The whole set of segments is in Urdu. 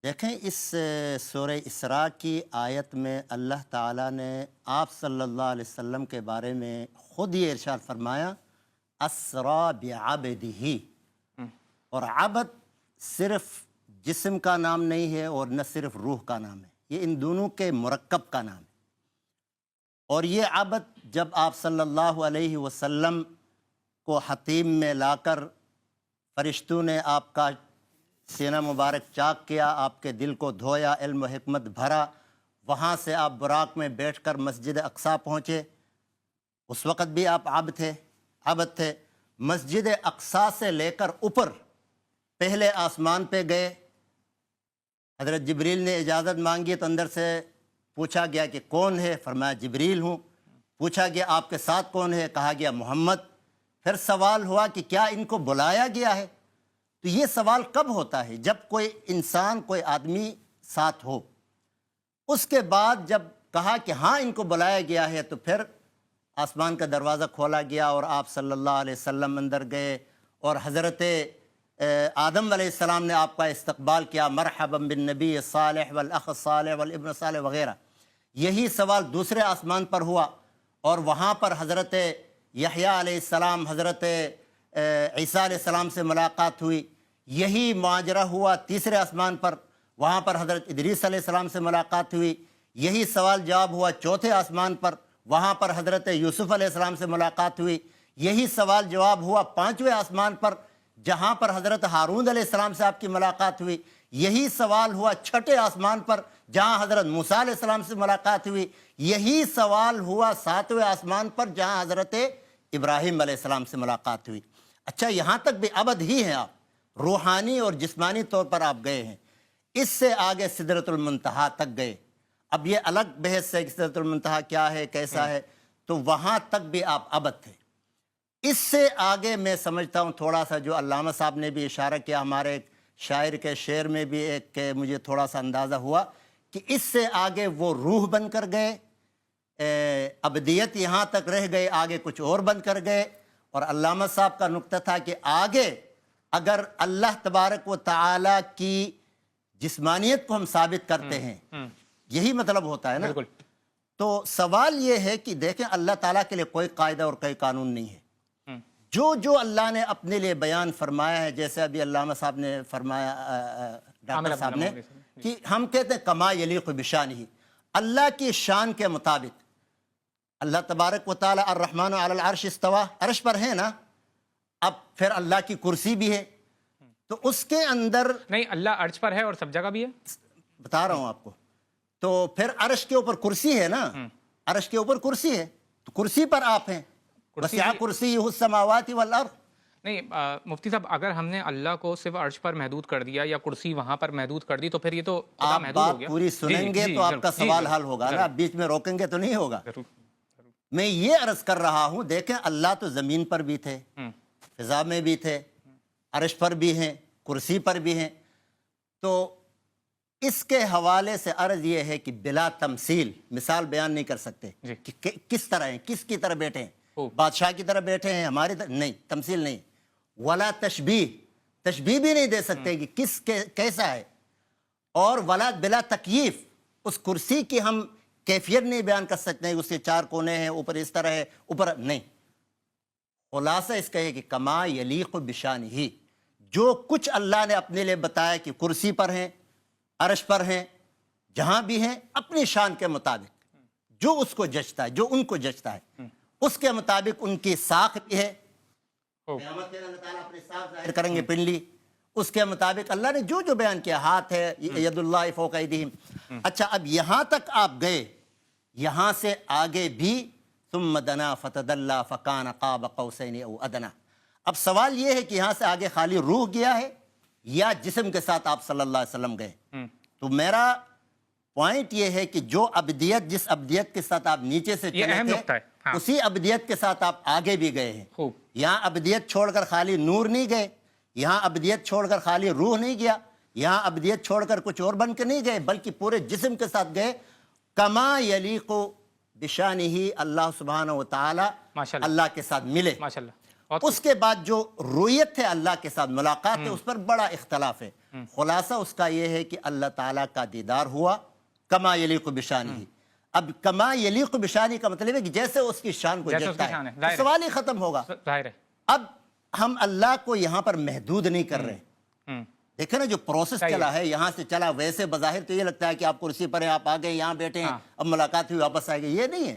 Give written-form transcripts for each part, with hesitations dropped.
دیکھیں اس سورہ اسراء کی آیت میں اللہ تعالیٰ نے آپ صلی اللہ علیہ وسلم کے بارے میں خود یہ ارشاد فرمایا اسرا بعبدہ، اور عبد صرف جسم کا نام نہیں ہے اور نہ صرف روح کا نام ہے، یہ ان دونوں کے مرکب کا نام ہے۔ اور یہ عبد جب آپ صلی اللہ علیہ وسلم کو حتیم میں لا کر فرشتوں نے آپ کا سینہ مبارک چاک کیا، آپ کے دل کو دھویا، علم و حکمت بھرا، وہاں سے آپ براق میں بیٹھ کر مسجد اقصیٰ پہنچے، اس وقت بھی آپ عبد تھے۔ مسجد اقصیٰ سے لے کر اوپر پہلے آسمان پہ گئے، حضرت جبریل نے اجازت مانگی تو اندر سے پوچھا گیا کہ کون ہے؟ فرمایا جبریل ہوں۔ پوچھا گیا آپ کے ساتھ کون ہے؟ کہا گیا محمد۔ پھر سوال ہوا کہ کیا ان کو بلایا گیا ہے؟ تو یہ سوال کب ہوتا ہے؟ جب کوئی انسان، کوئی آدمی ساتھ ہو۔ اس کے بعد جب کہا کہ ہاں ان کو بلایا گیا ہے تو پھر آسمان کا دروازہ کھولا گیا اور آپ صلی اللہ علیہ وسلم اندر گئے، اور حضرت آدم علیہ السلام نے آپ کا استقبال کیا، مرحبا بالنبی صالح والاخ صالح والابن صالح وغیرہ۔ یہی سوال دوسرے آسمان پر ہوا، اور وہاں پر حضرت یحییٰ علیہ السلام، حضرت عیسیٰ علیہ السلام سے ملاقات ہوئی۔ یہی ماجرا ہوا تیسرے آسمان پر، وہاں پر حضرت ادریس علیہ السلام سے ملاقات ہوئی۔ یہی سوال جواب ہوا چوتھے آسمان پر، وہاں پر حضرت یوسف علیہ السلام سے ملاقات ہوئی۔ یہی سوال جواب ہوا پانچویں آسمان پر، جہاں پر حضرت ہارون علیہ السلام سے آپ کی ملاقات ہوئی۔ یہی سوال ہوا چھٹے آسمان پر، جہاں حضرت موسیٰ علیہ السلام سے ملاقات ہوئی۔ یہی سوال ہوا ساتویں آسمان پر، جہاں حضرت ابراہیم علیہ السلام سے ملاقات ہوئی۔ اچھا، یہاں تک بھی عبد ہی ہیں آپ، روحانی اور جسمانی طور پر آپ گئے ہیں۔ اس سے آگے سدرۃ المنتہا تک گئے۔ اب یہ الگ بحث ہے کہ سدرۃ المنتہا کیا ہے، کیسا ہے، تو وہاں تک بھی آپ عبد تھے۔ اس سے آگے میں سمجھتا ہوں تھوڑا سا جو علامہ صاحب نے بھی اشارہ کیا، ہمارے ایک شاعر کے شعر میں بھی ایک کہ مجھے تھوڑا سا اندازہ ہوا کہ اس سے آگے وہ روح بن کر گئے، ابدیت یہاں تک رہ گئے، آگے کچھ اور بن کر گئے۔ اور علامہ صاحب کا نقطہ تھا کہ آگے اگر اللہ تبارک و تعالی کی جسمانیت کو ہم ثابت کرتے ہیں، یہی مطلب ہوتا ہے نا، تو سوال یہ ہے کہ دیکھیں اللہ تعالیٰ کے لیے کوئی قاعدہ اور کوئی قانون نہیں ہے۔ جو اللہ نے اپنے لیے بیان فرمایا ہے، جیسے ابھی علامہ صاحب نے فرمایا، ڈاکٹر صاحب نے، کہ ہم کہتے ہیں کما یلیق بشانہ، اللہ کی شان کے مطابق۔ اللہ تبارک و تعالی الرحمن علی العرش استوا، عرش پر ہے نا، اب پھر اللہ کی کرسی بھی ہے، تو اس کے اندر نہیں، اللہ عرش پر ہے اور سب جگہ بھی ہے، بتا رہا ہوں آپ کو۔ تو پھر عرش کے اوپر کرسی ہے نا، عرش کے اوپر کرسی ہے، تو کرسی پر آپ ہیں، وسع کرسیہ السماوات والارض۔ نہیں مفتی صاحب، اگر ہم نے اللہ کو صرف عرش پر محدود کر دیا یا کرسی وہاں پر محدود کر دی تو پھر یہ تو آپ محدود ہو بات گیا۔ پوری سنیں گے تو آپ کا سوال حل ہوگا نا، آپ بیچ میں روکیں گے تو نہیں ہوگا۔ میں یہ عرض کر رہا ہوں، دیکھیں اللہ تو زمین پر بھی تھے، فضا میں بھی تھے، عرش پر بھی ہیں، کرسی پر بھی ہیں، تو اس کے حوالے سے عرض یہ ہے کہ بلا تمثیل، مثال بیان نہیں کر سکتے کہ کس طرح ہیں، کس کی طرح بیٹھے ہیں، بادشاہ کی طرح بیٹھے ہیں، ہماری طرح نہیں، تمثیل نہیں، ولا تشبیہ، تشبیہ بھی نہیں دے سکتے کہ کس کیسا ہے، اور ولا بلا تکییف، اس کرسی کی ہم کیفیت نہیں بیان کر سکتے ہیں، اس کے چار کونے ہیں، اوپر اس طرح ہے، اوپر نہیں۔ خلاصہ اس کا ہے کہ کما یلیق بشانہ، جو کچھ اللہ نے اپنے لیے بتایا کہ کرسی پر ہیں، عرش پر ہیں، جہاں بھی ہیں، اپنی شان کے مطابق جو اس کو جچتا ہے، جو ان کو جچتا ہے، اس کے مطابق ان کی ساکھ بھی ہے۔ قیامت کے اللہ تعالیٰ اپنی ساکھ ظاہر کریں گے، پنڈلی، اس کے مطابق اللہ نے جو جو بیان کیا، ہاتھ ہے، ید اللہ فوق ایدیہم۔ اچھا، اب یہاں تک آپ گئے، یہاں سے آگے بھی ثم دنا فتدلی فکان قاب قوسین او ادنی۔ اب سوال یہ ہے کہ یہاں سے آگے خالی روح گیا ہے یا جسم کے ساتھ آپ صلی اللہ علیہ وسلم گئے؟ تو میرا پوائنٹ یہ ہے کہ جو ابدیت، جس ابدیت کے ساتھ آپ نیچے سے چلے تھے، اسی ابدیت کے ساتھ آپ آگے بھی گئے ہیں۔ یہاں ابدیت چھوڑ کر خالی نور نہیں گئے، یہاں ابدیت چھوڑ کر خالی روح نہیں گیا، یہاں ابدیت چھوڑ کر کچھ اور بن کے نہیں گئے، بلکہ پورے جسم کے ساتھ گئے۔ کما یلیق بشانہ، اللہ سبحانہ و تعالی اللہ کے ساتھ ملے۔ اس کے بعد جو رویت ہے اللہ کے ساتھ، ملاقات ہے، اس پر بڑا اختلاف ہے۔ خلاصہ اس کا یہ ہے کہ اللہ تعالیٰ کا دیدار ہوا کما یلیق بشانہ. اب کما یلیق بشانہ کا مطلب ہے کہ جیسے اس کی شان کو جیسے اس کی جچتا شان ہے، ہے. ظاہر ہے. سوال ہی ختم ہوگا. ظاہر ہے. اب ہم اللہ کو یہاں پر محدود نہیں کر رہے. ہم، دیکھیں نا جو پروسیس چلا ہے یہاں سے چلا، ویسے بظاہر تو یہ لگتا ہے کہ آپ کرسی پر ہیں، آپ آ گئے یہاں بیٹھے ہیں، اب ملاقات ہوئی واپس آئے گئے. یہ نہیں ہے.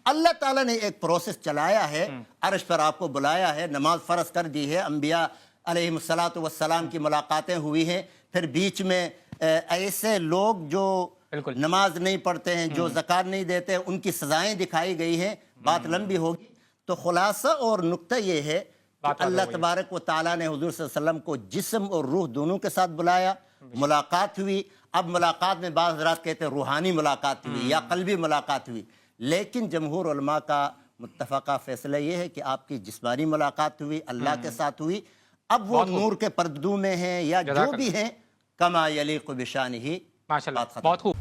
اللہ تعالیٰ نے ایک پروسیس چلایا ہے، عرش پر آپ کو بلایا ہے، نماز فرض کر دی ہے، انبیاء علیہم السلام کی ملاقاتیں ہوئی ہیں. پھر بیچ میں ایسے لوگ جو بالکل نماز نہیں پڑھتے ہیں، جو زکوٰۃ نہیں دیتے، ان کی سزائیں دکھائی گئی ہیں. بات لمبی ہوگی. تو خلاصہ اور نقطہ یہ ہے کہ اللہ تبارک و تعالیٰ نے حضور صلی اللہ علیہ وسلم کو جسم اور روح دونوں کے ساتھ بلایا، ملاقات ہوئی. اب ملاقات میں بعض حضرات کہتے ہیں روحانی ملاقات ہوئی یا قلبی ملاقات ہوئی، لیکن جمہور علماء کا متفقہ فیصلہ یہ ہے کہ آپ کی جسمانی ملاقات ہوئی، اللہ کے ساتھ ہوئی. اب وہ نور کے پردوں میں ہیں یا جو بھی ہیں، کما یلیق بشانہ. ماشاء اللہ، بہت خوب.